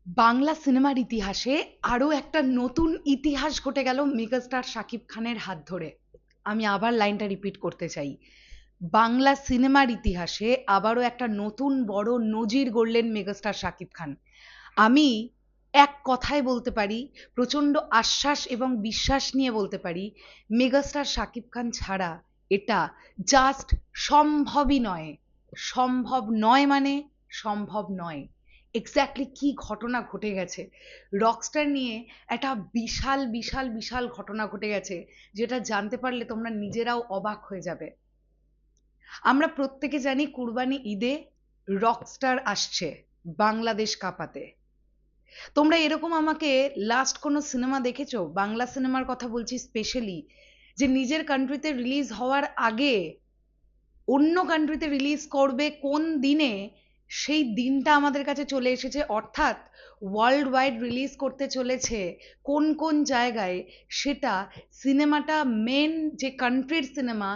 বাংলা সিনেমার ইতিহাসে আরো একটা নতুন ইতিহাস ঘটে গেল মেগাস্টার শাকিব খানের হাত ধরে। আমি আবার লাইনটা রিপিট করতে চাই। বাংলা সিনেমার ইতিহাসে আবারও একটা নতুন বড় নজির গড়লেন মেগাস্টার শাকিব খান। আমি এক কথায় বলতে পারি, প্রচন্ড আশ্বাস এবং বিশ্বাস নিয়ে বলতে পারি, মেগাস্টার শাকিব খান ছাড়া এটা জাস্ট সম্ভবই নয়। সম্ভব নয় মানে সম্ভব নয়। এক্স্যাক্টলি কি ঘটনা ঘটে গেছে রকস্টার নিয়ে, একটা বিশাল বিশাল বিশাল ঘটনা ঘটে গেছে, যেটা জানতে পারলে তোমরা নিজেরাও অবাক হয়ে যাবে। আমরা প্রত্যেকে জানি কুরবানি ঈদে রকস্টার আসছে বাংলাদেশ কাঁপাতে। তোমরা এরকম আমাকে লাস্ট কোনো সিনেমা দেখেছো, বাংলা সিনেমার কথা বলছি স্পেশালি, যে নিজের কান্ট্রিতে রিলিজ হওয়ার আগে অন্য কান্ট্রিতে রিলিজ করবে কোন দিনে, সেই দিনটা আমাদের কাছে চলে এসেছে। অর্থাৎ ওয়ার্ল্ড ওয়াইড রিলিজ করতে চলেছে কোন কোন জায়গায়, সেটা সিনেমাটা মেন যে কান্ট্রির সিনেমা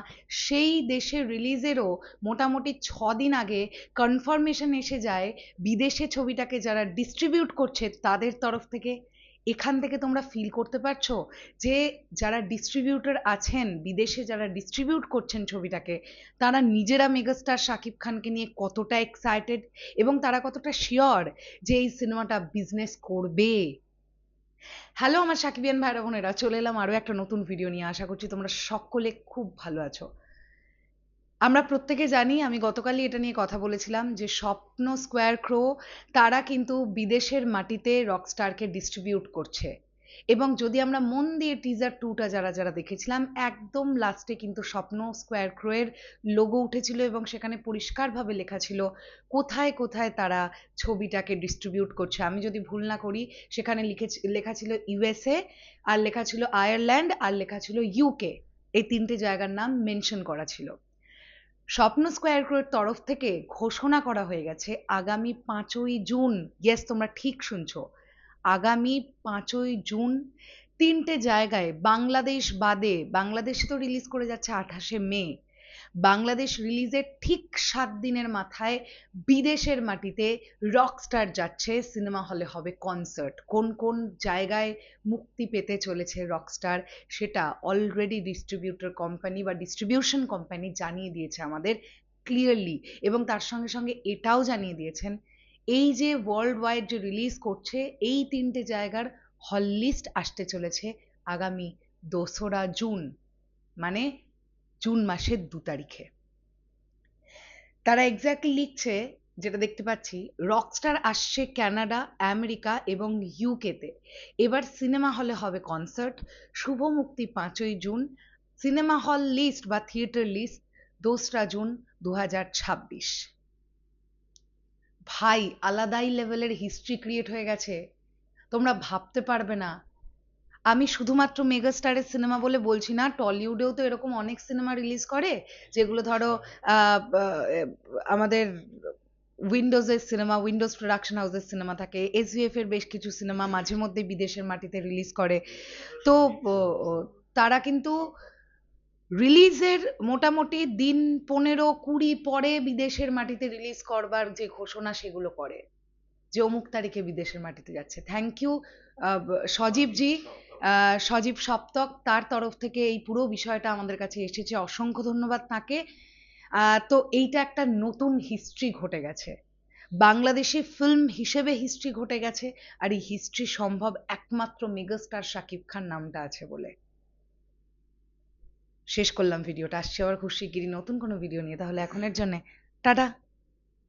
সেই দেশের রিলিজেরও মোটামুটি 6 দিন আগে কনফার্মেশন এসে যায় বিদেশে ছবিটাকে যারা ডিস্ট্রিবিউট করছে তাদের তরফ থেকে। এখান থেকে তোমরা ফিল করতে পারছো যে যারা ডিস্ট্রিবিউটর আছেন বিদেশে, যারা ডিস্ট্রিবিউট করছেন ছবিটাকে, তারা নিজেরা মেগাস্টার শাকিব খানকে নিয়ে কতটা এক্সাইটেড এবং তারা কতটা শিওর যে এই সিনেমাটা বিজনেস করবে। হ্যালো আমার সাকিবিয়ান ভাইরা বোনেরা, চলে এলাম আরো একটা নতুন ভিডিও নিয়ে। আশা করছি তোমরা সকলে খুব ভালো আছো। আমরা প্রত্যেকে জানি, আমি গতকালই এটা নিয়ে কথা বলেছিলাম, যে স্বপ্ন স্কোয়ার ক্রো তারা কিন্তু বিদেশের মাটিতে রকস্টারকে ডিস্ট্রিবিউট করছে। এবং যদি আমরা মন দিয়ে টিজার 2টা যারা যারা দেখেছিলাম, একদম লাস্টে কিন্তু স্বপ্ন স্কোয়ার ক্রো এর লোগো উঠেছিল এবং সেখানে পরিষ্কারভাবে লেখা ছিল কোথায় কোথায় তারা ছবিটাকে ডিস্ট্রিবিউট করছে। আমি যদি ভুল না করি, সেখানে লেখা ছিল ইউএসএ, আর লেখা ছিল আয়ারল্যান্ড, আর লেখা ছিল ইউকে। এই 3টে জায়গার নাম মেনশন করা ছিল। স্বপ্ন স্কোয়ার ক্রোর তরফ থেকে ঘোষণা করা হয়ে গেছে আগামী 5ই জুন, ইয়েস তোমরা ঠিক শুনছো, আগামী 5ই জুন 3টে জায়গায় বাংলাদেশ বাদে, বাংলাদেশে তো রিলিজ করে যাচ্ছে 28শে মে, বাংলাদেশ রিলিজের ঠিক 7 দিনের মাথায় বিদেশের মাটিতে রকস্টার যাচ্ছে। সিনেমা হলে হবে কনসার্ট। কোন কোন জায়গায় মুক্তি পেতে চলেছে রকস্টার, সেটা অলরেডি ডিস্ট্রিবিউটর কোম্পানি বা ডিস্ট্রিবিউশন কোম্পানি জানিয়ে দিয়েছে আমাদের ক্লিয়ারলি। এবং তার সঙ্গে সঙ্গে এটাও জানিয়ে দিয়েছেন, এই যে ওয়ার্ল্ড ওয়াইড যে রিলিজ করছে এই 3টে জায়গার হল লিস্ট আসতে চলেছে আগামী 2রা জুন, মানে জুন মাসের 2 তারিখে। তারা এক্স্যাক্টলি লিখছে, যেটা দেখতে পাচ্ছি, রকস্টার আসছে কানাডা, আমেরিকা এবং ইউকেতে। এবার সিনেমা হলে হবে কনসার্ট। শুভ মুক্তি 5ই জুন। সিনেমা হল লিস্ট বা থিয়েটার লিস্ট 2রা জুন 2026। ভাই, আলাদাই লেভেলের হিস্ট্রি ক্রিয়েট হয়ে গেছে, তোমরা ভাবতে পারবে না। আমি শুধুমাত্র মেগাস্টারের সিনেমা বলে বলছি না, টলিউডেও তো এরকম অনেক সিনেমা রিলিজ করে, যেগুলো ধরো আমাদের উইন্ডোজের সিনেমা, উইন্ডোজ প্রোডাকশন হাউসের সিনেমা থাকে, এসভিএফ এর বেশ কিছু সিনেমা মাঝে মধ্যে বিদেশের মাটিতে রিলিজ করে। তো তারা কিন্তু রিলিজের মোটামুটি দিন 15-20 পরে বিদেশের মাটিতে রিলিজ করবার যে ঘোষণা সেগুলো করে, যে অমুক তারিখে বিদেশের মাটিতে যাচ্ছে। থ্যাংক ইউ সজীব জি, সজীব সপ্তক, তার তরফ থেকে এই পুরো বিষয়টা আমাদের কাছে এসেছে, অসংখ্য ধন্যবাদ তাকে। তো এইটা একটা নতুন হিস্ট্রি ঘটে গেছে, বাংলাদেশি ফিল্ম হিসেবে হিস্ট্রি ঘটে গেছে। আর এই হিস্ট্রি সম্ভব একমাত্র মেগাস্টার শাকিব খান নামটা আছে বলে। শেষ করলাম ভিডিওটা, আসছে আবার খুব শিগগিরই নতুন কোনো ভিডিও নিয়ে। তাহলে এখনের জন্য টাটা।